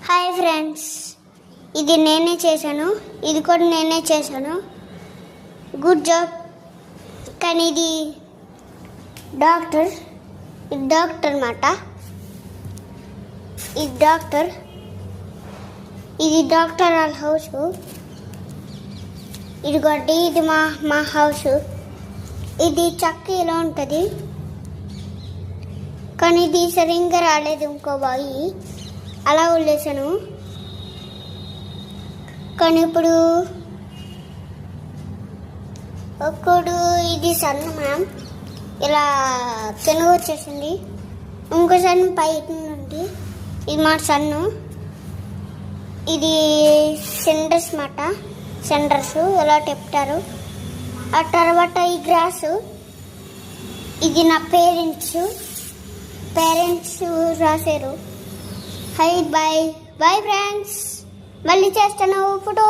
Hi friends, ఇది నేనే చేశాను, ఇది కూడా నేనే చేశాను. Good job. కానీ ఇది డాక్టర్ మాట. ఇది డాక్టర్ వాళ్ళ హౌస్. ఇదిగోండి, ఇది మా హౌస్. ఇది చక్క ఇలా ఉంటుంది, కానీ ఇది సరిగ్గా రాలేదు. ఇంకో బాయి అలా వదిలేసాను. కానీ ఇప్పుడు ఇది సన్ మ్యామ్ ఇలా కింద వచ్చేసింది. ఇంకో సన్ పై నుండి. ఇది మా సన్ను. ఇది సెండర్స్ మాట. సెండర్స్ ఎలా చెప్తారు. ఆ తర్వాత ఈ గ్రాసు. ఇది నా పేరెంట్స్ రాశారు. హై బాయ్ ఫ్రెండ్స్, మళ్ళీ చేస్తాను ఫోటో.